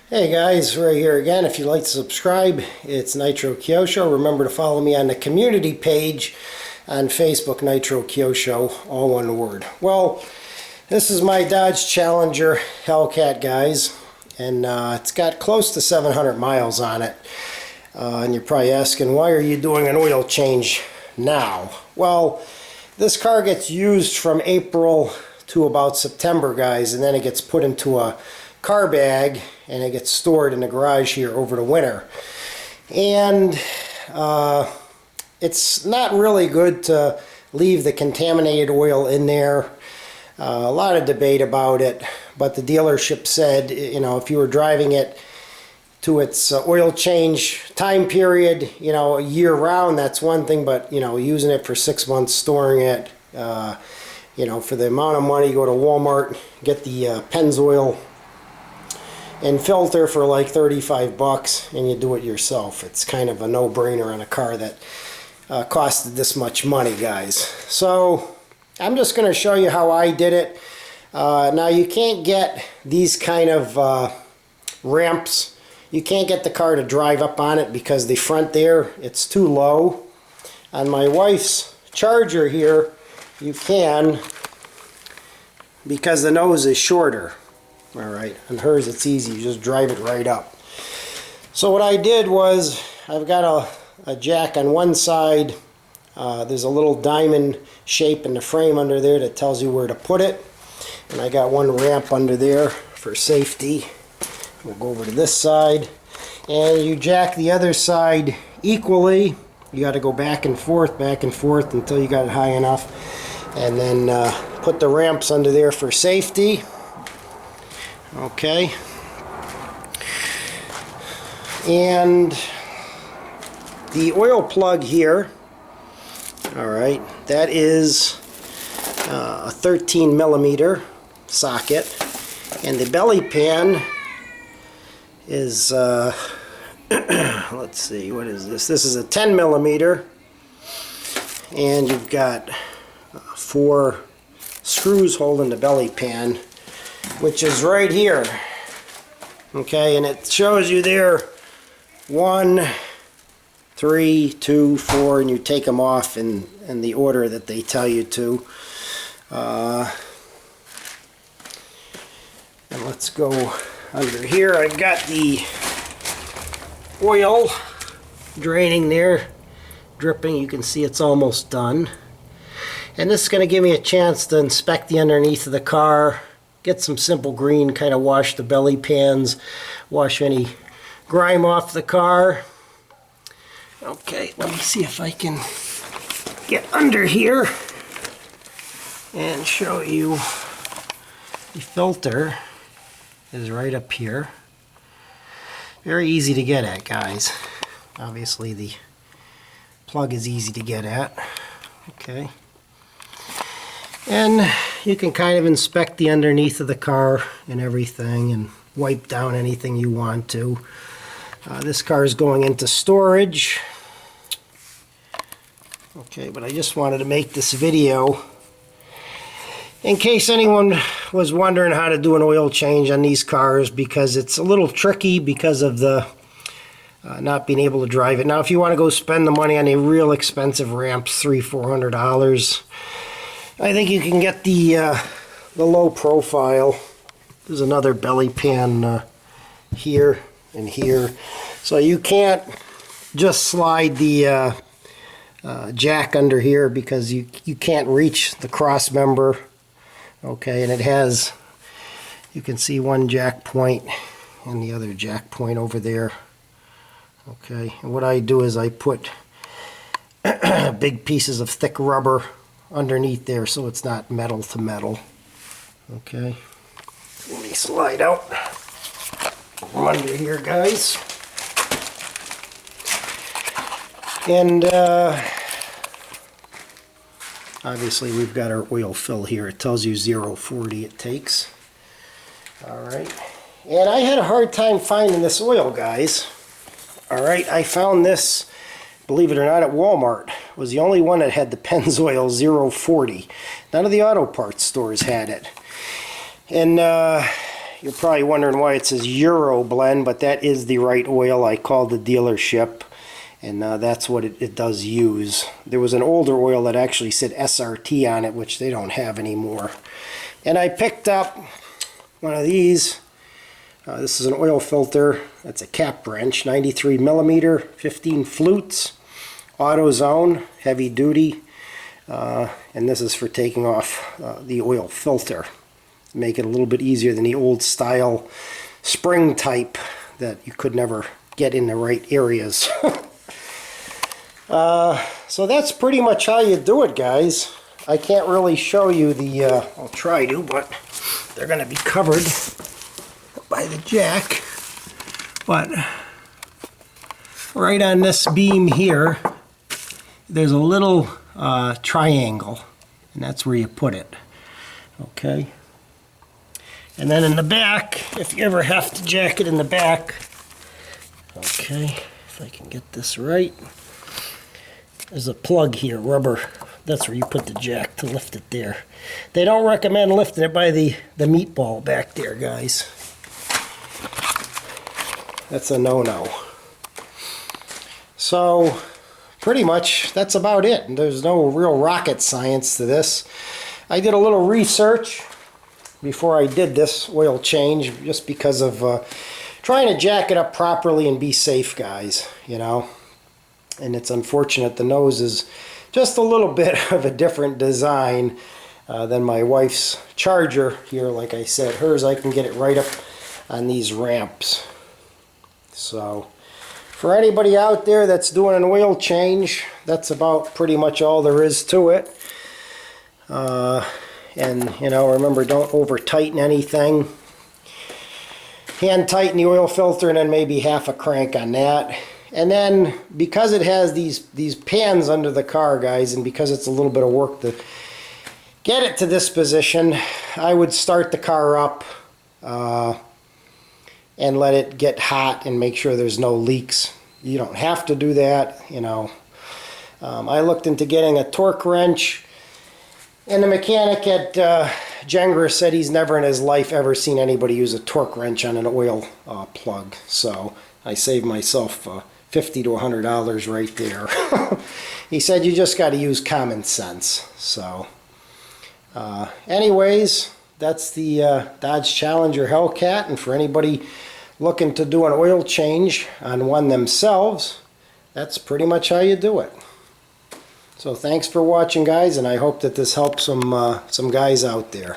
Hey guys, right here again. If you'd like to subscribe, it's Nitro Kyosho. Remember to follow me on the community page on Facebook, Nitro Kyosho, all one word. Well, this is my Dodge Challenger Hellcat, guys, and it's got close to 700 miles on it. And you're probably asking, why are you doing an oil change now? Well, this car gets used from April to about September, guys, and then it gets put into a car bag and it gets stored in the garage here over the winter. And it's not really good to leave the contaminated oil in there. A lot of debate about it, but the dealership said, you know, if you were driving it to its oil change time period, you know, year round, that's one thing, but, you know, using it for 6 months, storing it, you know, for the amount of money, go to Walmart, get the Pennzoil and filter for like 35 bucks, and you do it yourself. It's kind of a no-brainer on a car that costed this much money, guys. So I'm just going to show you how I did it. Now you can't get these kind of ramps. You can't get the car to drive up on it because the front there, it's too low. On my wife's Charger here, you can, because the nose is shorter. Alright, on hers it's easy, you just drive it right up. So what I did was, I've got a jack on one side. There's a little diamond shape in the frame under there that tells you where to put it. And I got one ramp under there for safety. We'll go over to this side. And you jack the other side equally. You got to go back and forth until you got it high enough. And then put the ramps under there for safety. Okay, and the oil plug here, alright, that is a 13 millimeter socket, and the belly pan is let's see, what is this? This is a 10 millimeter, and you've got 4 screws holding the belly pan, which is right here. Okay, and it shows you there 1, 3, 2, 4, and you take them off in the order that they tell you to. And let's go under here. I've got the oil draining there, dripping. You can see it's almost done. And this is going to give me a chance to inspect the underneath of the car, get some simple green, kind of wash the belly pans, wash any grime off the car. Okay, let me see if I can get under here and show you. The filter is right up here. Very easy to get at, guys. Obviously the plug is easy to get at. Okay. And you can kind of inspect the underneath of the car and everything and wipe down anything you want to. This car is going into storage. Okay, but I just wanted to make this video in case anyone was wondering how to do an oil change on these cars, because it's a little tricky because of the not being able to drive it. Now, if you want to go spend the money on a real expensive ramps, $300-400, I think you can get the low profile. There's another belly pan here and here. So you can't just slide the jack under here because you can't reach the cross member. Okay, and it has, you can see one jack point and the other jack point over there. Okay, and what I do is I put big pieces of thick rubber underneath there so it's not metal to metal. Okay, let me slide out from under here, guys. And obviously we've got our oil fill here. It tells you 0.40 it takes. Alright, and I had a hard time finding this oil, guys. Alright, I found this, believe it or not, at Walmart. It was the only one that had the Pennzoil 0.40. None of the auto parts stores had it. And you're probably wondering why it says Euro blend, but that is the right oil. I called the dealership, and that's what it does use. There was an older oil that actually said SRT on it, which they don't have anymore. And I picked up one of these. This is an oil filter. That's a cap wrench, 93 millimeter, 15 flutes, AutoZone, heavy duty. And this is for taking off the oil filter. Make it a little bit easier than the old style spring type that you could never get in the right areas. So that's pretty much how you do it, guys. I can't really show you the, I'll try to, but they're going to be covered by the jack. But right on this beam here, there's a little triangle, and that's where you put it. Okay. And then in the back, if you ever have to jack it in the back, okay, if I can get this right, there's a plug here, rubber. That's where you put the jack to lift it there. They don't recommend lifting it by the meatball back there, guys. That's a no-no. So, pretty much, that's about it. There's no real rocket science to this. I did a little research before I did this oil change, just because of trying to jack it up properly and be safe, guys, you know. And it's unfortunate the nose is just a little bit of a different design than my wife's Charger here. Like I said, hers, I can get it right up on these ramps. So for anybody out there that's doing an oil change, that's about pretty much all there is to it. And, you know, remember, don't over tighten anything. Hand tighten the oil filter and then maybe half a crank on that. And then, because it has these pans under the car, guys, and because it's a little bit of work to get it to this position, I would start the car up and let it get hot and make sure there's no leaks. You don't have to do that, you know. I looked into getting a torque wrench. And the mechanic at Jengra said he's never in his life ever seen anybody use a torque wrench on an oil plug. So I saved myself $50 to $100 right there. He said you just got to use common sense. So anyways, that's the Dodge Challenger Hellcat. And for anybody looking to do an oil change on one themselves, that's pretty much how you do it. So thanks for watching, guys, and I hope that this helps some guys out there.